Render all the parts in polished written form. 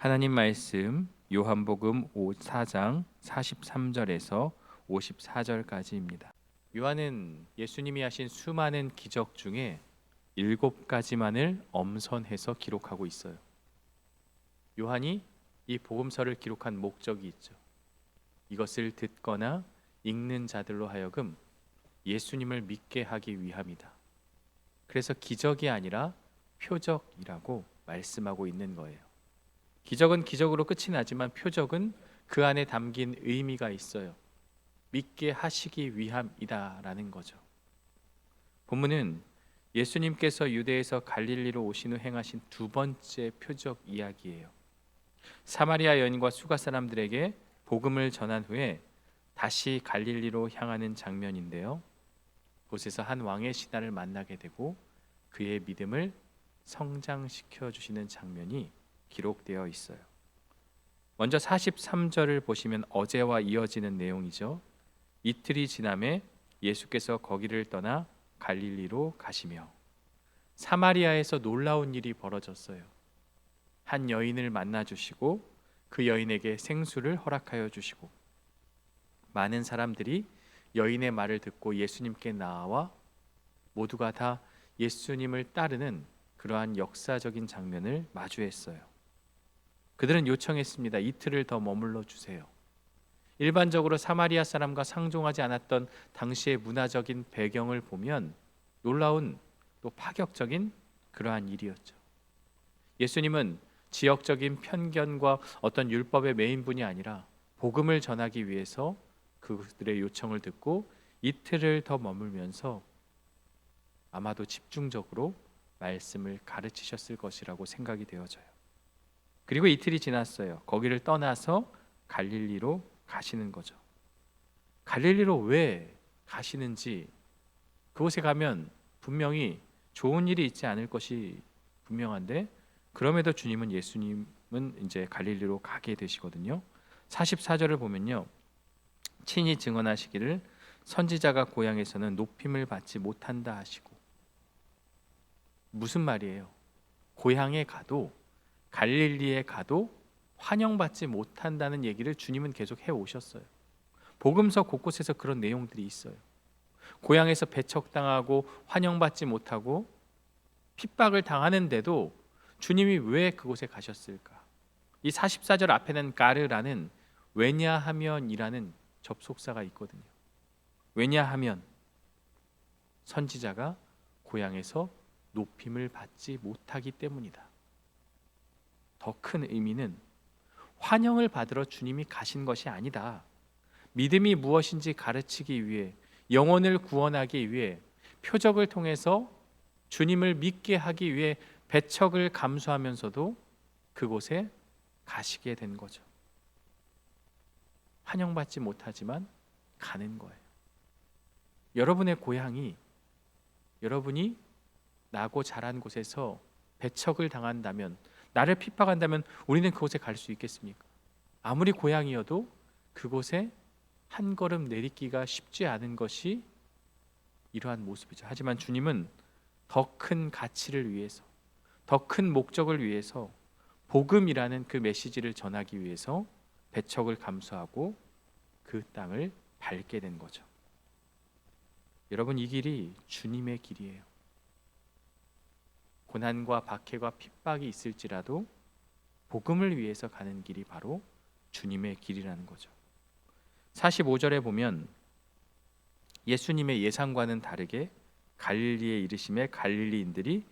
하나님 말씀 요한복음 4장 43절에서 54절까지입니다. 요한은 예수님이 하신 수많은 기적 중에 7가지만을 엄선해서 기록하고 있어요. 요한이 이 복음서를 기록한 목적이 있죠. 이것을 듣거나 읽는 자들로 하여금 예수님을 믿게 하기 위함이다. 그래서 기적이 아니라 표적이라고 말씀하고 있는 거예요. 기적은 기적으로 끝이 나지만 표적은 그 안에 담긴 의미가 있어요. 믿게 하시기 위함이다라는 거죠. 본문은 예수님께서 유대에서 갈릴리로 오신 후 행하신 두 번째 표적 이야기예요. 사마리아 여인과 수가 사람들에게 복음을 전한 후에 다시 갈릴리로 향하는 장면인데요. 그곳에서 한 왕의 신하를 만나게 되고 그의 믿음을 성장시켜 주시는 장면이 기록되어 있어요. 먼저 43절을 보시면 어제와 이어지는 내용이죠. 이틀이 지남에 예수께서 거기를 떠나 갈릴리로 가시며 사마리아에서 놀라운 일이 벌어졌어요. 한 여인을 만나 주시고 그 여인에게 생수를 허락하여 주시고 많은 사람들이 여인의 말을 듣고 예수님께 나와 모두가 다 예수님을 따르는 그러한 역사적인 장면을 마주했어요. 그들은 요청했습니다. 이틀을 더 머물러 주세요. 일반적으로 사마리아 사람과 상종하지 않았던 당시의 문화적인 배경을 보면 놀라운 또 파격적인 그러한 일이었죠. 예수님은 지역적인 편견과 어떤 율법에 매인 분이 아니라 복음을 전하기 위해서 그들의 요청을 듣고 이틀을 더 머물면서 아마도 집중적으로 말씀을 가르치셨을 것이라고 생각이 되어져요. 그리고 이틀이 지났어요. 거기를 떠나서 갈릴리로 가시는 거죠. 갈릴리로 왜 가시는지, 그곳에 가면 분명히 좋은 일이 있지 않을 것이 분명한데 그럼에도 예수님은 이제 갈릴리로 가게 되시거든요. 44절을 보면요, 친히 증언하시기를 선지자가 고향에서는 높임을 받지 못한다 하시고. 무슨 말이에요? 고향에 가도 갈릴리에 가도 환영받지 못한다는 얘기를 주님은 계속 해오셨어요. 복음서 곳곳에서 그런 내용들이 있어요. 고향에서 배척당하고 환영받지 못하고 핍박을 당하는데도 주님이 왜 그곳에 가셨을까? 이 44절 앞에는 까르라는 왜냐하면이라는 접속사가 있거든요. 왜냐하면 선지자가 고향에서 높임을 받지 못하기 때문이다. 더 큰 의미는 환영을 받으러 주님이 가신 것이 아니다. 믿음이 무엇인지 가르치기 위해, 영혼을 구원하기 위해, 표적을 통해서 주님을 믿게 하기 위해 배척을 감수하면서도 그곳에 가시게 된 거죠. 환영받지 못하지만 가는 거예요. 여러분의 고향이, 여러분이 나고 자란 곳에서 배척을 당한다면, 나를 핍박한다면 우리는 그곳에 갈 수 있겠습니까? 아무리 고향이어도 그곳에 한 걸음 내딛기가 쉽지 않은 것이 이러한 모습이죠. 하지만 주님은 더 큰 가치를 위해서, 더 큰 목적을 위해서, 복음이라는 그 메시지를 전하기 위해서 배척을 감수하고 그 땅을 밟게 된 거죠. 여러분, 이 길이 주님의 길이에요. 고난과 박해와 핍박이 있을지라도 복음을 위해서 가는 길이 바로 주님의 길이라는 거죠. 45절에 보면 예수님의 예상과는 다르게 갈릴리에 이르심에 갈릴리인들이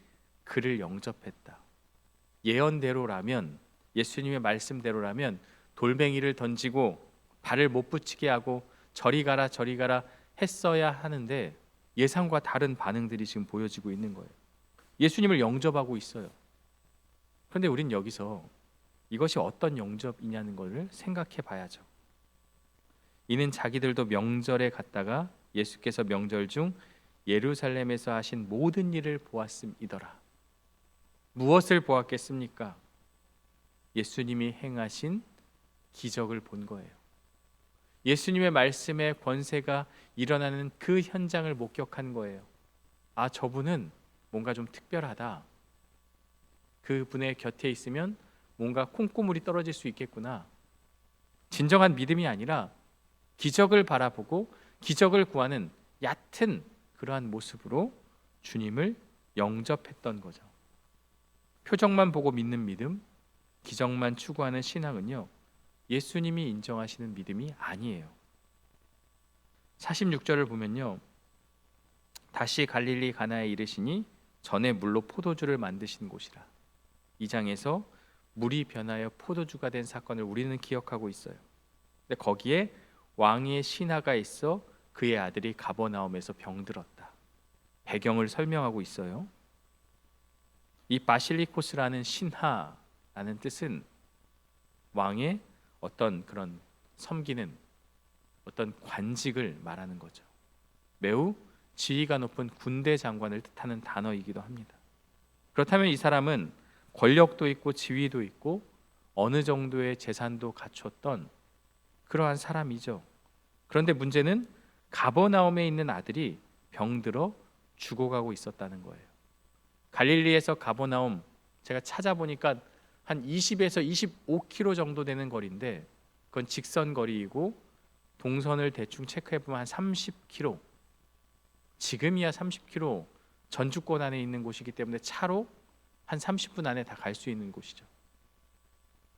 그를 영접했다. 예언대로라면, 예수님의 말씀대로라면 돌멩이를 던지고 발을 못 붙이게 하고 저리 가라 저리 가라 했어야 하는데 예상과 다른 반응들이 지금 보여지고 있는 거예요. 예수님을 영접하고 있어요. 그런데 우린 여기서 이것이 어떤 영접이냐는 것을 생각해 봐야죠. 이는 자기들도 명절에 갔다가 예수께서 명절 중 예루살렘에서 하신 모든 일을 보았음이더라. 무엇을 보았겠습니까? 예수님이 행하신 기적을 본 거예요. 예수님의 말씀의 권세가 일어나는 그 현장을 목격한 거예요. 아, 저분은 뭔가 좀 특별하다. 그분의 곁에 있으면 뭔가 콩고물이 떨어질 수 있겠구나. 진정한 믿음이 아니라 기적을 바라보고 기적을 구하는 얕은 그러한 모습으로 주님을 영접했던 거죠. 표정만 보고 믿는 믿음, 기적만 추구하는 신앙은요, 예수님이 인정하시는 믿음이 아니에요. 46절을 보면요, 다시 갈릴리 가나에 이르시니 전에 물로 포도주를 만드신 곳이라. 이 장에서 물이 변하여 포도주가 된 사건을 우리는 기억하고 있어요. 근데 거기에 왕의 신하가 있어 그의 아들이 가버나움에서 병들었다. 배경을 설명하고 있어요. 이 바실리코스라는 신하라는 뜻은 왕의 어떤 그런 섬기는 어떤 관직을 말하는 거죠. 매우 지위가 높은 군대 장관을 뜻하는 단어이기도 합니다. 그렇다면 이 사람은 권력도 있고 지위도 있고 어느 정도의 재산도 갖췄던 그러한 사람이죠. 그런데 문제는 가버나움에 있는 아들이 병들어 죽어가고 있었다는 거예요. 갈릴리에서 가버나움, 제가 찾아보니까 한 20에서 25km 정도 되는 거리인데 그건 직선 거리이고 동선을 대충 체크해보면 한 30km, 지금이야 30km 전주권 안에 있는 곳이기 때문에 차로 한 30분 안에 다 갈 수 있는 곳이죠.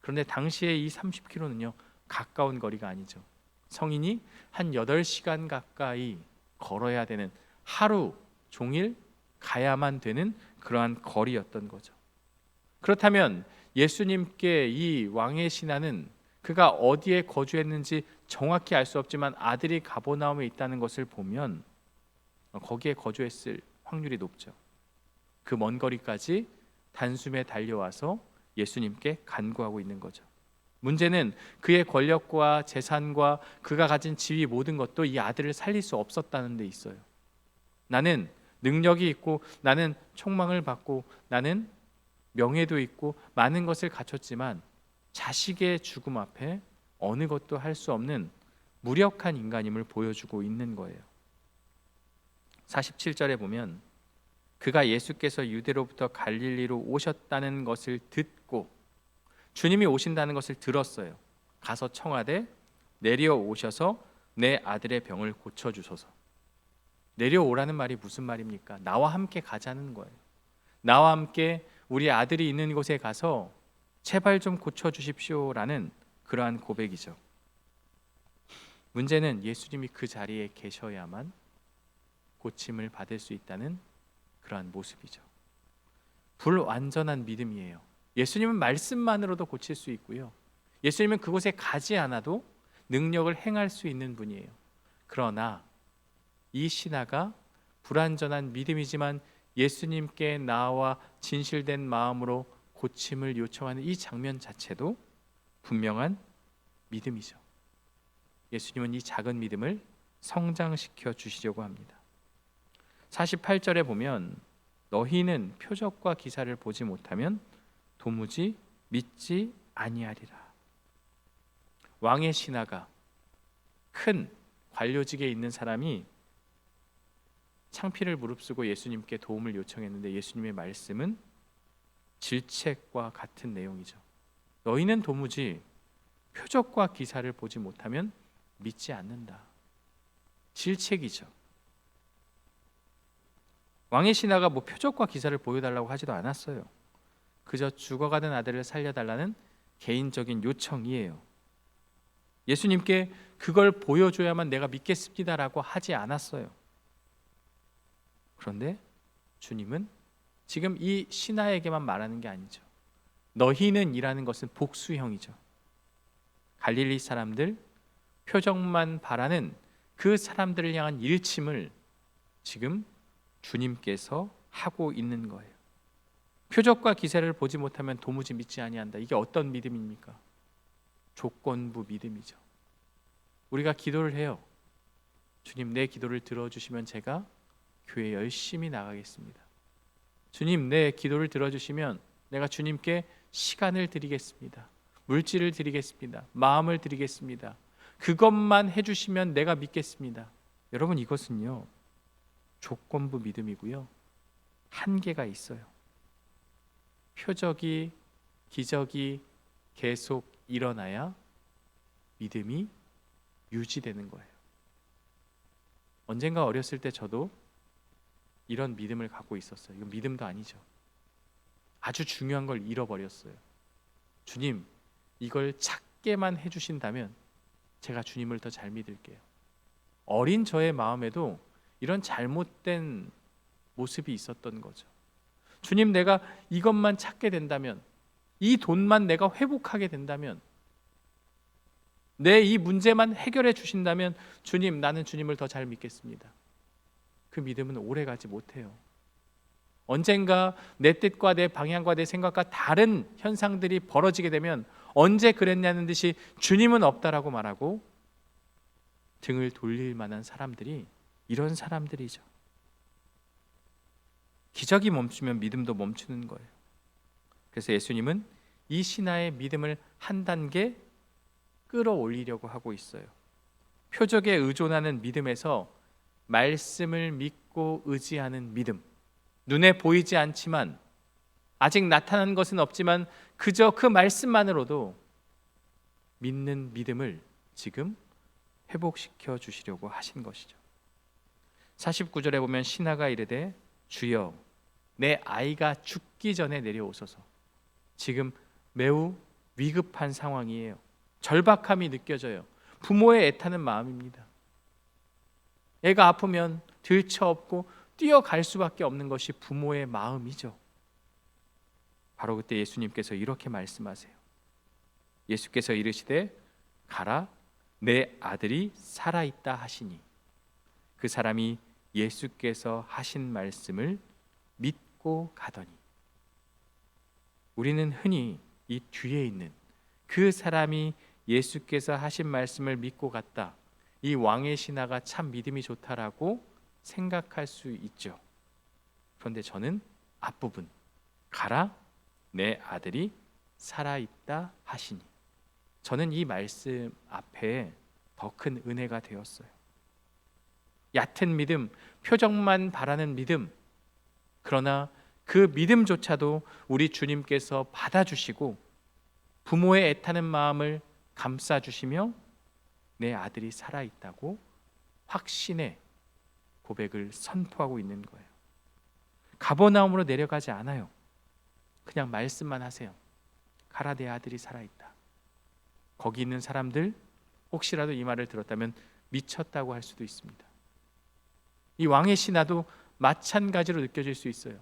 그런데 당시에 이 30km는요 가까운 거리가 아니죠. 성인이 한 8시간 가까이 걸어야 되는, 하루 종일 가야만 되는 그러한 거리였던 거죠. 그렇다면 예수님께 이 왕의 신하는 그가 어디에 거주했는지 정확히 알 수 없지만 아들이 가버나움에 있다는 것을 보면 거기에 거주했을 확률이 높죠. 그 먼 거리까지 단숨에 달려와서 예수님께 간구하고 있는 거죠. 문제는 그의 권력과 재산과 그가 가진 지위 모든 것도 이 아들을 살릴 수 없었다는 데 있어요. 나는 능력이 있고 나는 총망을 받고 나는 명예도 있고 많은 것을 갖췄지만 자식의 죽음 앞에 어느 것도 할 수 없는 무력한 인간임을 보여주고 있는 거예요. 47절에 보면 그가 예수께서 유대로부터 갈릴리로 오셨다는 것을 듣고, 주님이 오신다는 것을 들었어요. 가서 청하되 내려오셔서 내 아들의 병을 고쳐주소서. 내려오라는 말이 무슨 말입니까? 나와 함께 가자는 거예요. 나와 함께 우리 아들이 있는 곳에 가서 제발 좀 고쳐주십시오라는 그러한 고백이죠. 문제는 예수님이 그 자리에 계셔야만 고침을 받을 수 있다는 그러한 모습이죠. 불완전한 믿음이에요. 예수님은 말씀만으로도 고칠 수 있고요, 예수님은 그곳에 가지 않아도 능력을 행할 수 있는 분이에요. 그러나 이 신하가 불완전한 믿음이지만 예수님께 나와 진실된 마음으로 고침을 요청하는 이 장면 자체도 분명한 믿음이죠. 예수님은 이 작은 믿음을 성장시켜 주시려고 합니다. 48절에 보면 너희는 표적과 기사를 보지 못하면 도무지 믿지 아니하리라. 왕의 신하가, 큰 관료직에 있는 사람이 창피를 무릅쓰고 예수님께 도움을 요청했는데 예수님의 말씀은 질책과 같은 내용이죠. 너희는 도무지 표적과 기사를 보지 못하면 믿지 않는다. 질책이죠. 왕의 신하가 뭐 표적과 기사를 보여달라고 하지도 않았어요. 그저 죽어가는 아들을 살려달라는 개인적인 요청이에요. 예수님께 그걸 보여줘야만 내가 믿겠습니다라고 하지 않았어요. 그런데 주님은 지금 이 신하에게만 말하는 게 아니죠. 너희는 이라는 것은 복수형이죠. 갈릴리 사람들, 표적만 바라는 그 사람들을 향한 일침을 지금 주님께서 하고 있는 거예요. 표적과 기사를 보지 못하면 도무지 믿지 아니한다. 이게 어떤 믿음입니까? 조건부 믿음이죠. 우리가 기도를 해요. 주님, 내 기도를 들어주시면 제가 교회 열심히 나가겠습니다. 주님, 내 기도를 들어주시면 내가 주님께 시간을 드리겠습니다. 물질을 드리겠습니다. 마음을 드리겠습니다. 그것만 해주시면 내가 믿겠습니다. 여러분, 이것은요 조건부 믿음이고요, 한계가 있어요. 표적이, 기적이 계속 일어나야 믿음이 유지되는 거예요. 언젠가 어렸을 때 저도 이런 믿음을 갖고 있었어요. 이건 믿음도 아니죠. 아주 중요한 걸 잃어버렸어요. 주님, 이걸 찾게만 해주신다면 제가 주님을 더 잘 믿을게요. 어린 저의 마음에도 이런 잘못된 모습이 있었던 거죠. 주님, 내가 이것만 찾게 된다면, 이 돈만 내가 회복하게 된다면, 내 이 문제만 해결해 주신다면 주님, 나는 주님을 더 잘 믿겠습니다. 그 믿음은 오래가지 못해요. 언젠가 내 뜻과 내 방향과 내 생각과 다른 현상들이 벌어지게 되면 언제 그랬냐는 듯이 주님은 없다라고 말하고 등을 돌릴 만한 사람들이 이런 사람들이죠. 기적이 멈추면 믿음도 멈추는 거예요. 그래서 예수님은 이 신하의 믿음을 한 단계 끌어올리려고 하고 있어요. 표적에 의존하는 믿음에서 말씀을 믿고 의지하는 믿음, 눈에 보이지 않지만 아직 나타난 것은 없지만 그저 그 말씀만으로도 믿는 믿음을 지금 회복시켜 주시려고 하신 것이죠. 49절에 보면 신하가 이르되 주여 내 아이가 죽기 전에 내려오소서. 지금 매우 위급한 상황이에요. 절박함이 느껴져요. 부모의 애타는 마음입니다. 애가 아프면 들쳐업고 뛰어갈 수밖에 없는 것이 부모의 마음이죠. 바로 그때 예수님께서 이렇게 말씀하세요. 예수께서 이르시되 가라 내 아들이 살아있다 하시니 그 사람이 예수께서 하신 말씀을 믿고 가더니. 우리는 흔히 이 뒤에 있는 그 사람이 예수께서 하신 말씀을 믿고 갔다, 이 왕의 신하가 참 믿음이 좋다라고 생각할 수 있죠. 그런데 저는 앞부분 가라 내 아들이 살아있다 하시니, 저는 이 말씀 앞에 더 큰 은혜가 되었어요. 얕은 믿음, 표적만 바라는 믿음, 그러나 그 믿음조차도 우리 주님께서 받아주시고 부모의 애타는 마음을 감싸주시며 내 아들이 살아있다고 확신의 고백을 선포하고 있는 거예요. 가버나움으로 내려가지 않아요. 그냥 말씀만 하세요. 가라 내 아들이 살아있다. 거기 있는 사람들 혹시라도 이 말을 들었다면 미쳤다고 할 수도 있습니다. 이 왕의 신하도 마찬가지로 느껴질 수 있어요.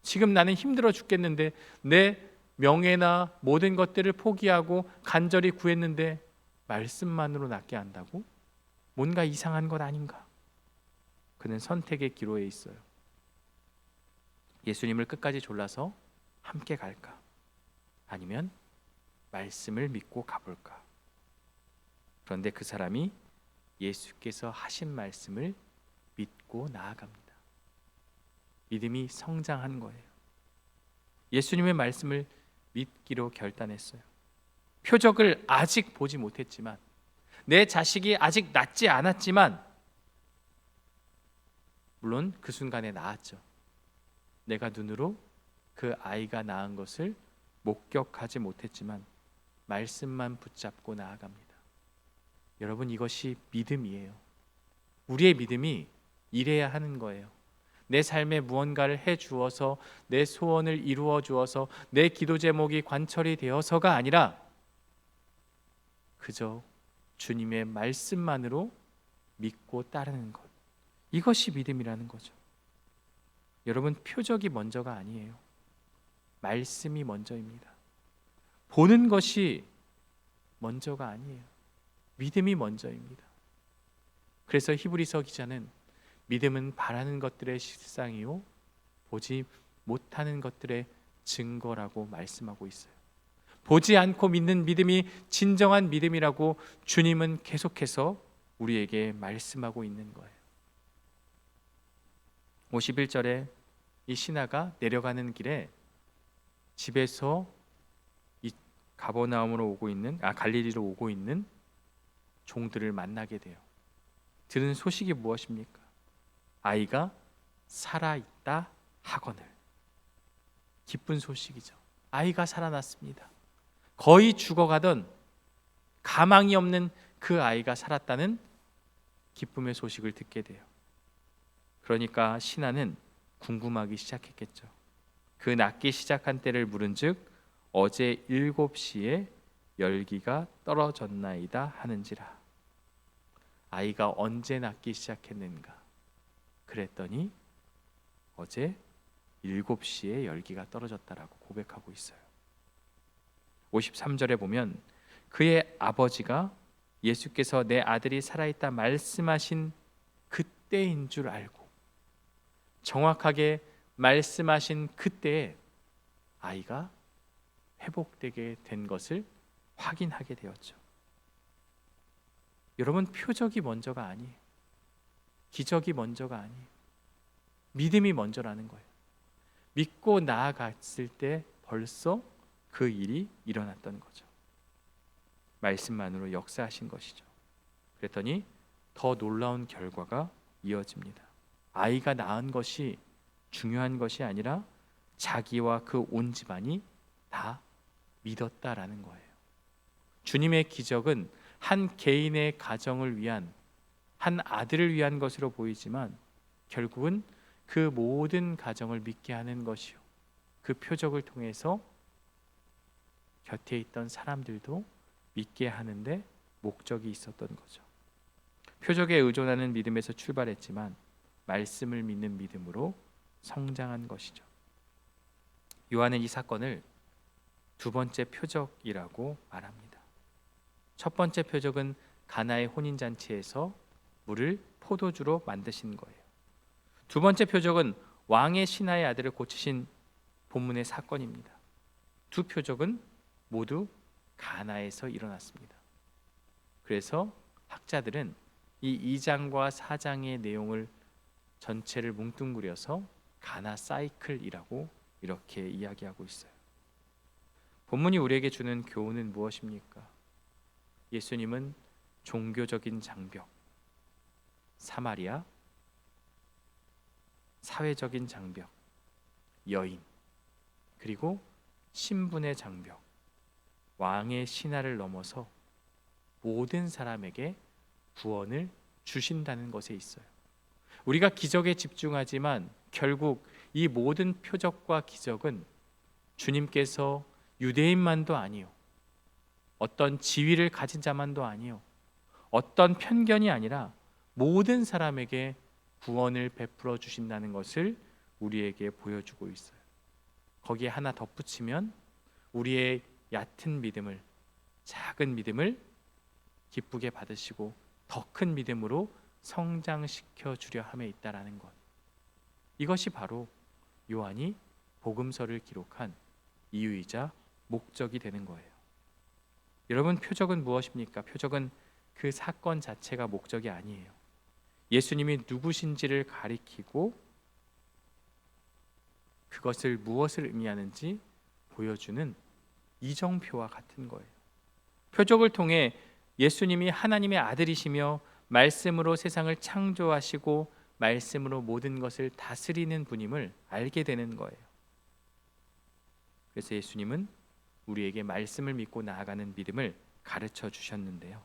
지금 나는 힘들어 죽겠는데 내 명예나 모든 것들을 포기하고 간절히 구했는데 말씀만으로 낫게 한다고? 뭔가 이상한 것 아닌가? 그는 선택의 기로에 있어요. 예수님을 끝까지 졸라서 함께 갈까? 아니면 말씀을 믿고 가볼까? 그런데 그 사람이 예수께서 하신 말씀을 믿고 나아갑니다. 믿음이 성장한 거예요. 예수님의 말씀을 믿기로 결단했어요. 표적을 아직 보지 못했지만, 내 자식이 아직 낫지 않았지만, 물론 그 순간에 나았죠. 내가 눈으로 그 아이가 낳은 것을 목격하지 못했지만 말씀만 붙잡고 나아갑니다. 여러분, 이것이 믿음이에요. 우리의 믿음이 이래야 하는 거예요. 내 삶에 무언가를 해 주어서, 내 소원을 이루어 주어서, 내 기도 제목이 관철이 되어서가 아니라 그저 주님의 말씀만으로 믿고 따르는 것, 이것이 믿음이라는 거죠. 여러분, 표적이 먼저가 아니에요. 말씀이 먼저입니다. 보는 것이 먼저가 아니에요. 믿음이 먼저입니다. 그래서 히브리서 기자는 믿음은 바라는 것들의 실상이요 보지 못하는 것들의 증거라고 말씀하고 있어요. 보지 않고 믿는 믿음이 진정한 믿음이라고 주님은 계속해서 우리에게 말씀하고 있는 거예요. 51절에 이 신하가 내려가는 길에 집에서 이 가버나움으로 오고 있는 갈릴리로 오고 있는 종들을 만나게 돼요. 들은 소식이 무엇입니까? 아이가 살아있다 하거늘. 기쁜 소식이죠. 아이가 살아났습니다. 거의 죽어가던 가망이 없는 그 아이가 살았다는 기쁨의 소식을 듣게 돼요. 그러니까 신하는 궁금하기 시작했겠죠. 그 낫기 시작한 때를 물은즉 어제 7시에 열기가 떨어졌나이다 하는지라. 아이가 언제 낫기 시작했는가? 그랬더니 어제 7시에 열기가 떨어졌다라고 고백하고 있어요. 53절에 보면 그의 아버지가 예수께서 내 아들이 살아있다 말씀하신 그때인 줄 알고 정확하게 말씀하신 그때에 아이가 회복되게 된 것을 확인하게 되었죠. 여러분, 표적이 먼저가 아니에요. 기적이 먼저가 아니에요. 믿음이 먼저라는 거예요. 믿고 나아갔을 때 벌써 그 일이 일어났던 거죠. 말씀만으로 역사하신 것이죠. 그랬더니 더 놀라운 결과가 이어집니다. 아이가 낳은 것이 중요한 것이 아니라 자기와 그 온 집안이 다 믿었다라는 거예요. 주님의 기적은 한 개인의 가정을 위한, 한 아들을 위한 것으로 보이지만 결국은 그 모든 가정을 믿게 하는 것이요, 그 표적을 통해서 곁에 있던 사람들도 믿게 하는데 목적이 있었던 거죠. 표적에 의존하는 믿음에서 출발했지만 말씀을 믿는 믿음으로 성장한 것이죠. 요한은 이 사건을 두 번째 표적이라고 말합니다. 첫 번째 표적은 가나의 혼인잔치에서 물을 포도주로 만드신 거예요. 두 번째 표적은 왕의 신하의 아들을 고치신 본문의 사건입니다. 두 표적은 모두 가나에서 일어났습니다. 그래서 학자들은 이 2장과 4장의 내용을 전체를 뭉뚱그려서 가나 사이클이라고 이렇게 이야기하고 있어요. 본문이 우리에게 주는 교훈은 무엇입니까? 예수님은 종교적인 장벽, 사마리아, 사회적인 장벽, 여인, 그리고 신분의 장벽, 왕의 신하를 넘어서 모든 사람에게 구원을 주신다는 것에 있어요. 우리가 기적에 집중하지만 결국 이 모든 표적과 기적은 주님께서 유대인만도 아니요, 어떤 지위를 가진 자만도 아니요, 어떤 편견이 아니라 모든 사람에게 구원을 베풀어 주신다는 것을 우리에게 보여주고 있어요. 거기에 하나 덧붙이면 우리의 얕은 믿음을, 작은 믿음을 기쁘게 받으시고 더 큰 믿음으로 성장시켜 주려 함에 있다라는 것. 이것이 바로 요한이 복음서를 기록한 이유이자 목적이 되는 거예요. 여러분, 표적은 무엇입니까? 표적은 그 사건 자체가 목적이 아니에요. 예수님이 누구신지를 가리키고 그것을 무엇을 의미하는지 보여주는 이정표와 같은 거예요. 표적을 통해 예수님이 하나님의 아들이시며 말씀으로 세상을 창조하시고 말씀으로 모든 것을 다스리는 분임을 알게 되는 거예요. 그래서 예수님은 우리에게 말씀을 믿고 나아가는 믿음을 가르쳐 주셨는데요.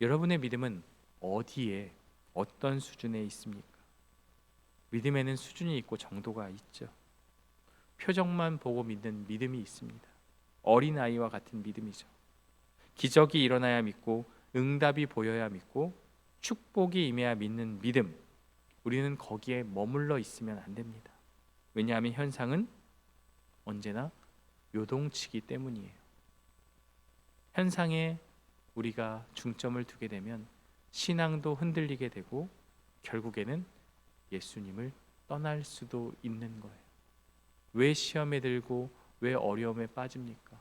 여러분의 믿음은 어디에, 어떤 수준에 있습니까? 믿음에는 수준이 있고 정도가 있죠. 표적만 보고 믿는 믿음이 있습니다. 어린아이와 같은 믿음이죠. 기적이 일어나야 믿고 응답이 보여야 믿고 축복이 임해야 믿는 믿음, 우리는 거기에 머물러 있으면 안 됩니다. 왜냐하면 현상은 언제나 요동치기 때문이에요. 현상에 우리가 중점을 두게 되면 신앙도 흔들리게 되고 결국에는 예수님을 떠날 수도 있는 거예요. 왜 시험에 들고 왜 어려움에 빠집니까?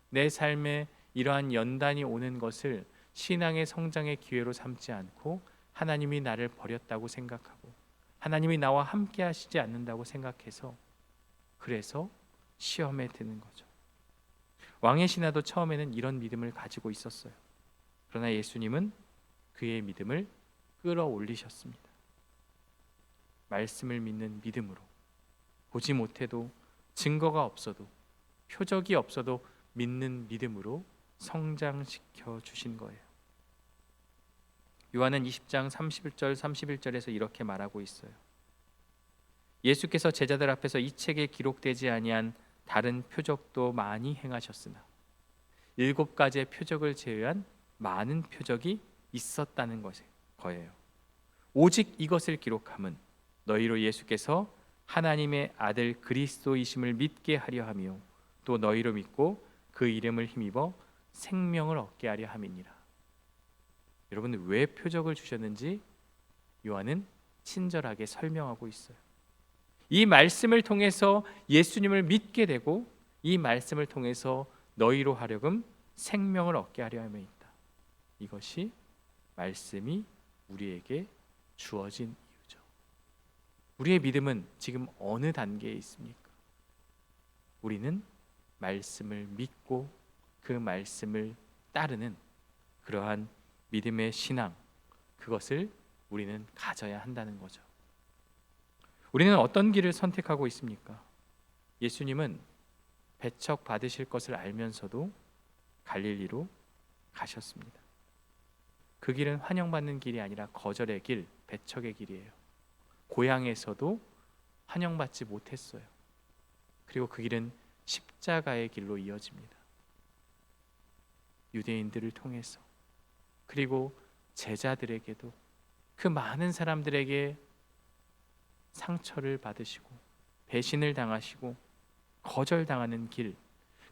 내 삶에 이러한 연단이 오는 것을 신앙의 성장의 기회로 삼지 않고 하나님이 나를 버렸다고 생각하고 하나님이 나와 함께 하시지 않는다고 생각해서 그래서 시험에 드는 거죠. 왕의 신하도 처음에는 이런 믿음을 가지고 있었어요. 그러나 예수님은 그의 믿음을 끌어올리셨습니다. 말씀을 믿는 믿음으로 보지 못해도 증거가 없어도 표적이 없어도 믿는 믿음으로 성장시켜 주신 거예요. 요한은 20장 30절 31절에서 이렇게 말하고 있어요. 예수께서 제자들 앞에서 이 책에 기록되지 아니한 다른 표적도 많이 행하셨으나 7가지의 표적을 제외한 많은 표적이 있었다는 거예요. 오직 이것을 기록함은 너희로 예수께서 하나님의 아들 그리스도이심을 믿게 하려 하며 또 너희로 믿고 그 이름을 힘입어 생명을 얻게 하려 함이니라. 여러분, 왜 표적을 주셨는지 요한은 친절하게 설명하고 있어요. 이 말씀을 통해서 예수님을 믿게 되고 이 말씀을 통해서 너희로 하여금 생명을 얻게 하려 함에 있다. 이것이 말씀이 우리에게 주어진 이유죠. 우리의 믿음은 지금 어느 단계에 있습니까? 우리는 말씀을 믿고 그 말씀을 따르는 그러한 믿음의 신앙, 그것을 우리는 가져야 한다는 거죠. 우리는 어떤 길을 선택하고 있습니까? 예수님은 배척 받으실 것을 알면서도 갈릴리로 가셨습니다. 그 길은 환영받는 길이 아니라 거절의 길, 배척의 길이에요. 고향에서도 환영받지 못했어요. 그리고 그 길은 십자가의 길로 이어집니다. 유대인들을 통해서, 그리고 제자들에게도, 그 많은 사람들에게 상처를 받으시고 배신을 당하시고 거절당하는 길,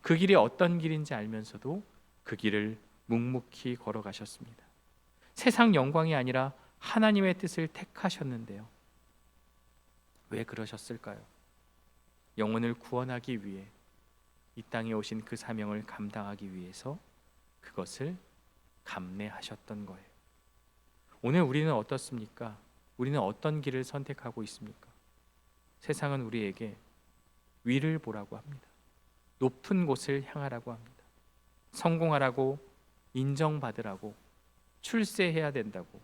그 길이 어떤 길인지 알면서도 그 길을 묵묵히 걸어가셨습니다. 세상 영광이 아니라 하나님의 뜻을 택하셨는데요. 왜 그러셨을까요? 영혼을 구원하기 위해 이 땅에 오신 그 사명을 감당하기 위해서 그것을 감내하셨던 거예요. 오늘 우리는 어떻습니까? 우리는 어떤 길을 선택하고 있습니까? 세상은 우리에게 위를 보라고 합니다. 높은 곳을 향하라고 합니다. 성공하라고, 인정받으라고, 출세해야 된다고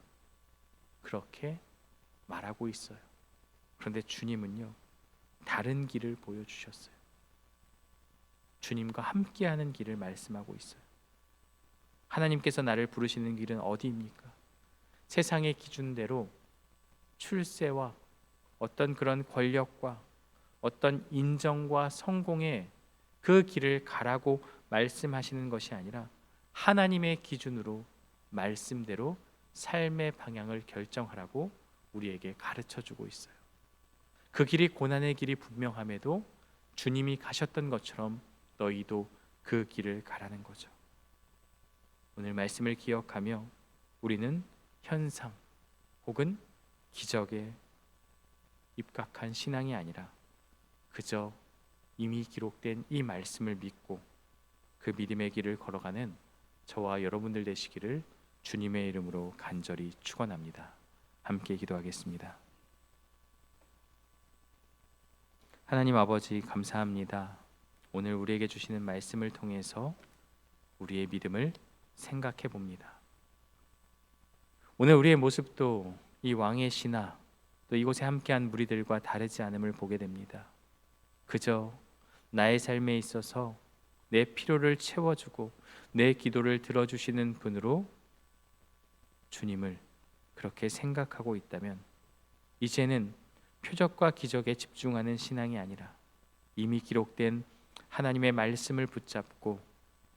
그렇게 말하고 있어요. 그런데 주님은요, 다른 길을 보여주셨어요. 주님과 함께하는 길을 말씀하고 있어요. 하나님께서 나를 부르시는 길은 어디입니까? 세상의 기준대로 출세와 어떤 그런 권력과 어떤 인정과 성공의 그 길을 가라고 말씀하시는 것이 아니라 하나님의 기준으로 말씀대로 삶의 방향을 결정하라고 우리에게 가르쳐 주고 있어요. 그 길이 고난의 길이 분명함에도 주님이 가셨던 것처럼 너희도 그 길을 가라는 거죠. 오늘 말씀을 기억하며 우리는 현상 혹은 기적에 입각한 신앙이 아니라 그저 이미 기록된 이 말씀을 믿고 그 믿음의 길을 걸어가는 저와 여러분들 되시기를 주님의 이름으로 간절히 축원합니다. 함께 기도하겠습니다. 하나님 아버지, 감사합니다. 오늘 우리에게 주시는 말씀을 통해서 우리의 믿음을 생각해 봅니다. 오늘 우리의 모습도 이 왕의 신하, 또 이곳에 함께한 무리들과 다르지 않음을 보게 됩니다. 그저 나의 삶에 있어서 내 필요를 채워주고 내 기도를 들어주시는 분으로 주님을 그렇게 생각하고 있다면 이제는 표적과 기적에 집중하는 신앙이 아니라 이미 기록된 하나님의 말씀을 붙잡고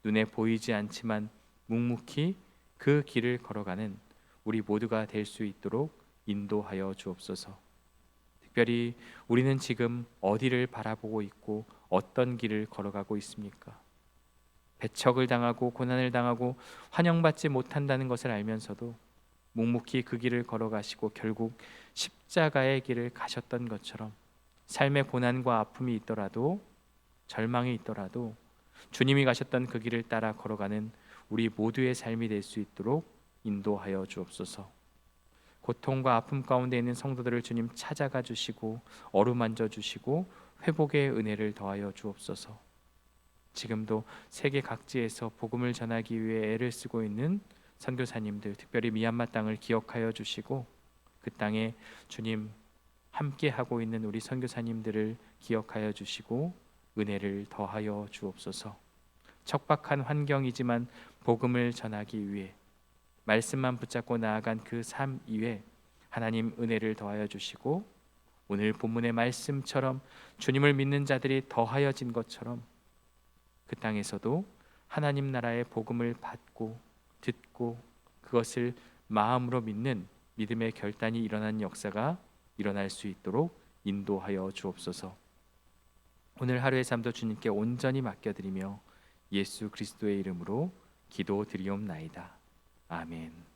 눈에 보이지 않지만 묵묵히 그 길을 걸어가는 우리 모두가 될 수 있도록 인도하여 주옵소서. 특별히 우리는 지금 어디를 바라보고 있고 어떤 길을 걸어가고 있습니까? 배척을 당하고 고난을 당하고 환영받지 못한다는 것을 알면서도 묵묵히 그 길을 걸어가시고 결국 십자가의 길을 가셨던 것처럼 삶의 고난과 아픔이 있더라도 절망이 있더라도 주님이 가셨던 그 길을 따라 걸어가는 우리 모두의 삶이 될 수 있도록 인도하여 주옵소서. 고통과 아픔 가운데 있는 성도들을 주님 찾아가 주시고 어루만져 주시고 회복의 은혜를 더하여 주옵소서. 지금도 세계 각지에서 복음을 전하기 위해 애를 쓰고 있는 선교사님들, 특별히 미얀마 땅을 기억하여 주시고 그 땅에 주님 함께 하고 있는 우리 선교사님들을 기억하여 주시고 은혜를 더하여 주옵소서. 척박한 환경이지만 복음을 전하기 위해 말씀만 붙잡고 나아간 그 삶 이외에 하나님 은혜를 더하여 주시고 오늘 본문의 말씀처럼 주님을 믿는 자들이 더하여진 것처럼 그 땅에서도 하나님 나라의 복음을 받고 듣고 그것을 마음으로 믿는 믿음의 결단이 일어나는 역사가 일어날 수 있도록 인도하여 주옵소서. 오늘 하루의 삶도 주님께 온전히 맡겨드리며 예수 그리스도의 이름으로 기도드리옵나이다. 아멘.